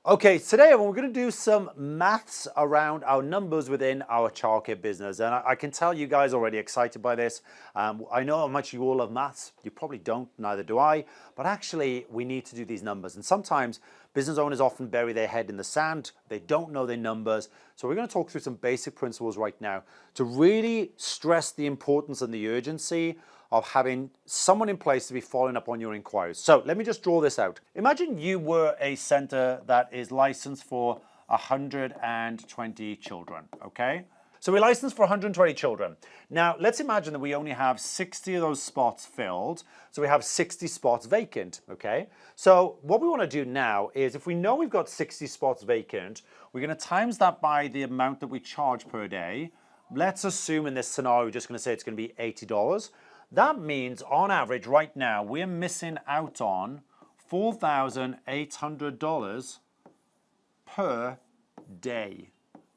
Okay, today we're going to do some maths around our numbers within our childcare business. And I can tell you guys are already excited by this. I know how much you all love maths. You probably don't, neither do I. But actually, we need to do these numbers. And sometimes business owners often bury their head in the sand. They don't know their numbers. So we're going to talk through some basic principles right now to really stress the importance and the urgency of having someone in place to be following up on your inquiries. So let me just draw this out. Imagine you were a center that is licensed for 120 children, okay? So we're licensed for 120 children. Now, let's imagine that we only have 60 of those spots filled. So we have 60 spots vacant, okay? So what we want to do now is, if we know we've got 60 spots vacant, we're going to times that by the amount that we charge per day. Let's assume in this scenario, we're just going to say it's going to be $80. That means on average right now, we're missing out on $4,800 per day.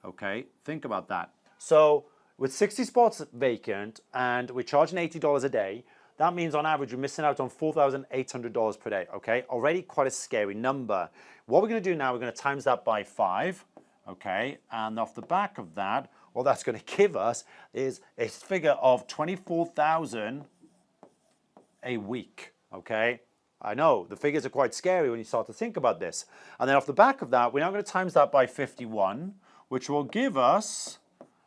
Okay, think about that. So with 60 spots vacant and we're charging $80 a day, that means on average we're missing out on $4,800 per day. Okay, already quite a scary number. What we're going to do now, we're going to times that by 5. Okay, and off the back of that, what that's going to give us is a figure of $24,000 a week. Okay, I know the figures are quite scary when you start to think about this. And then off the back of that, we're now going to times that by 51, which will give us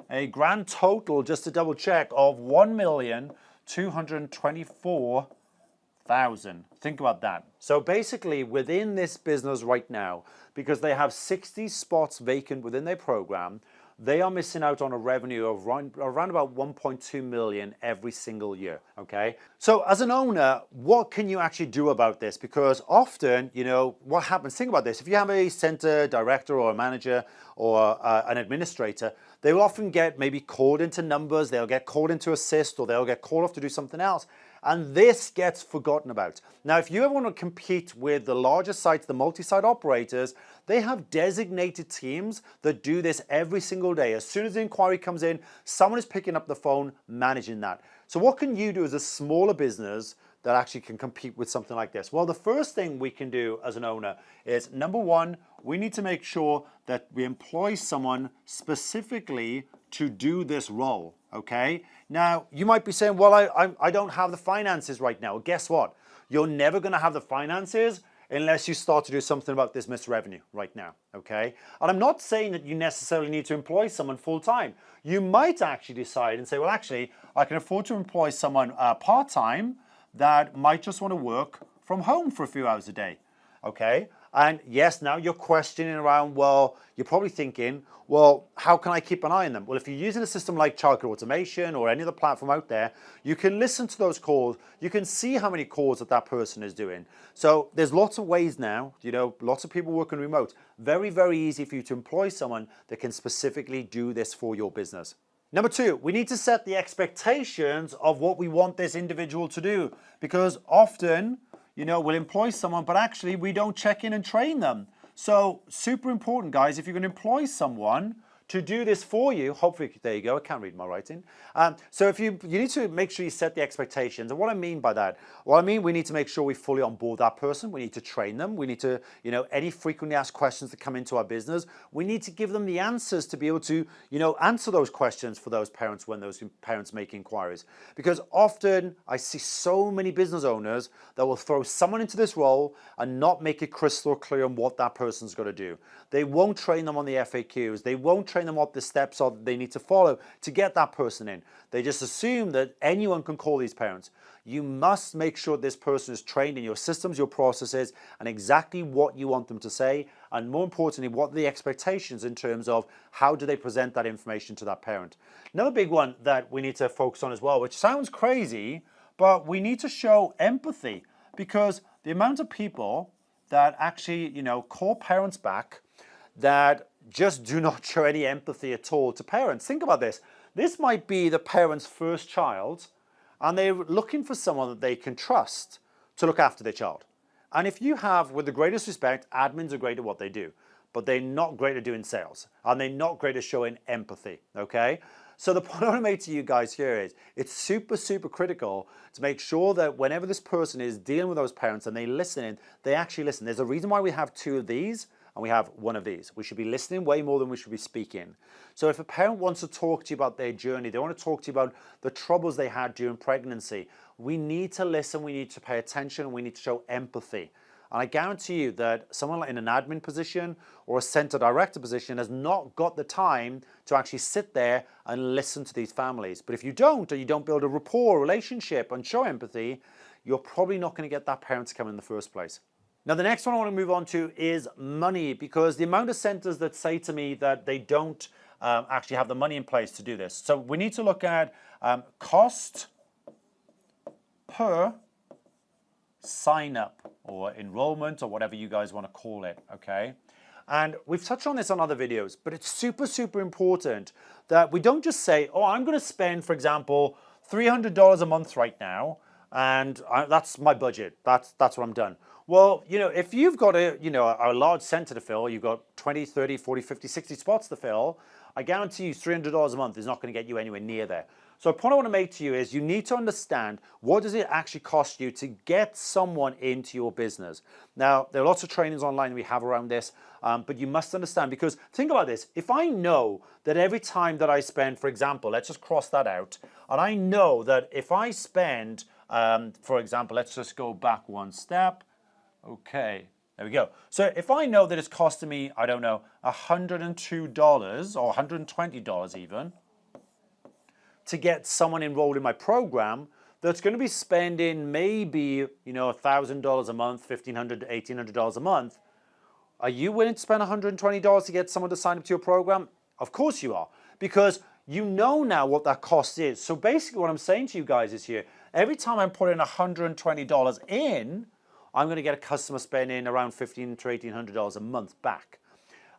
a grand total, just to double check, of $1,224,000. Think about that. So basically, within this business right now, because they have 60 spots vacant within their program, they are missing out on a revenue of around about 1.2 million every single year, okay? So as an owner, what can you actually do about this? Because often, you know, what happens, think about this, if you have a center director or a manager or an administrator, they will often get maybe called into numbers, they'll get called into assist, or they'll get called off to do something else. And this gets forgotten about. Now, if you ever want to compete with the larger sites, the multi-site operators, they have designated teams that do this every single day. As soon as the inquiry comes in, someone is picking up the phone, managing that. So what can you do as a smaller business that actually can compete with something like this? Well, the first thing we can do as an owner is, number one, we need to make sure that we employ someone specifically to do this role, okay? Now, you might be saying, well, I don't have the finances right now. Well, guess what? You're never going to have the finances unless you start to do something about this missed revenue right now, okay? And I'm not saying that you necessarily need to employ someone full-time. You might actually decide and say, well, actually, I can afford to employ someone part-time that might just want to work from home for a few hours a day, okay? And yes, now you're questioning around, well, you're probably thinking, well, how can I keep an eye on them? Well, if you're using a system like Childcare Automation or any other platform out there, you can listen to those calls. You can see how many calls that person is doing. So there's lots of ways now, you know, lots of people working remote. Very, very easy for you to employ someone that can specifically do this for your business. Number two, we need to set the expectations of what we want this individual to do, because often, you know, we'll employ someone, but actually we don't check in and train them. So super important, guys, if you're going to employ someone to do this for you, hopefully, there you go, I can't read my writing. So if you need to make sure you set the expectations. And what I mean by that, well, I mean we need to make sure we fully onboard that person. We need to train them. We need to, you know, any frequently asked questions that come into our business, we need to give them the answers to be able to, you know, answer those questions for those parents when those parents make inquiries. Because often I see so many business owners that will throw someone into this role and not make it crystal clear on what that person's got to do. They won't train them on the FAQs. They won't train them what the steps are that they need to follow to get that person in. They just assume that anyone can call these parents. You must make sure this person is trained in your systems, your processes, and exactly what you want them to say, and more importantly, what are the expectations in terms of how do they present that information to that parent. Another big one that we need to focus on as well, which sounds crazy, but we need to show empathy, because the amount of people that actually, you know, call parents back that just do not show any empathy at all to parents. Think about this. This might be the parent's first child, and they're looking for someone that they can trust to look after their child. And if you have, with the greatest respect, admins are great at what they do, but they're not great at doing sales, and they're not great at showing empathy, okay? So the point I want to make to you guys here is, it's super, super critical to make sure that whenever this person is dealing with those parents and they're listening, they actually listen. There's a reason why we have two of these, and we have one of these. We should be listening way more than we should be speaking. So if a parent wants to talk to you about their journey, they want to talk to you about the troubles they had during pregnancy, we need to listen, we need to pay attention, and we need to show empathy. And I guarantee you that someone like in an admin position or a center director position has not got the time to actually sit there and listen to these families. But if you don't, or you don't build a rapport, relationship, and show empathy, you're probably not going to get that parent to come in the first place. Now, the next one I want to move on to is money, because the amount of centers that say to me that they don't actually have the money in place to do this. So we need to look at cost per sign up or enrollment or whatever you guys want to call it, okay? And we've touched on this on other videos, but it's super, super important that we don't just say, oh, I'm going to spend, for example, $300 a month right now, and that's my budget. That's what I'm done. Well, you know, if you've got a large center to fill, you've got 20, 30, 40, 50, 60 spots to fill, I guarantee you $300 a month is not going to get you anywhere near there. So the point I want to make to you is you need to understand, what does it actually cost you to get someone into your business? Now, there are lots of trainings online we have around this, but you must understand, because think about this. If I know that every time that I spend, for example, let's just cross that out, and I know that if I spend, for example, let's just go back one step. Okay, there we go. So if I know that it's costing me, I don't know, $102 or $120 even, to get someone enrolled in my program that's going to be spending maybe, $1,000 a month, $1,500 to $1,800 a month, are you willing to spend $120 to get someone to sign up to your program? Of course you are, because you know now what that cost is. So basically what I'm saying to you guys is here, every time I'm putting $120 in, I'm going to get a customer spending around $1,500 to $1,800 a month back.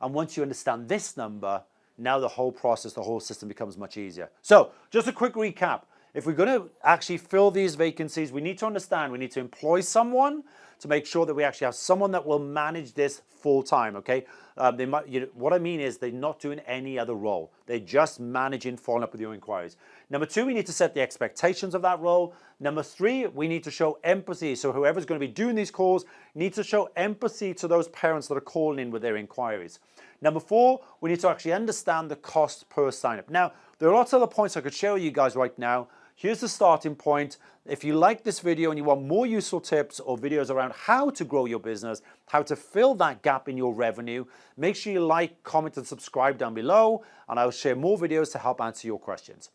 And once you understand this number, now the whole process, the whole system becomes much easier. So just a quick recap. If we're going to actually fill these vacancies, we need to understand, we need to employ someone to make sure that we actually have someone that will manage this full time, okay? What I mean is they're not doing any other role. They're just managing, following up with your inquiries. Number two, we need to set the expectations of that role. Number three, we need to show empathy. So whoever's going to be doing these calls needs to show empathy to those parents that are calling in with their inquiries. Number four, we need to actually understand the cost per sign-up. Now, there are lots of other points I could share with you guys right now. Here's the starting point. If you like this video and you want more useful tips or videos around how to grow your business, how to fill that gap in your revenue, make sure you like, comment, and subscribe down below, and I'll share more videos to help answer your questions.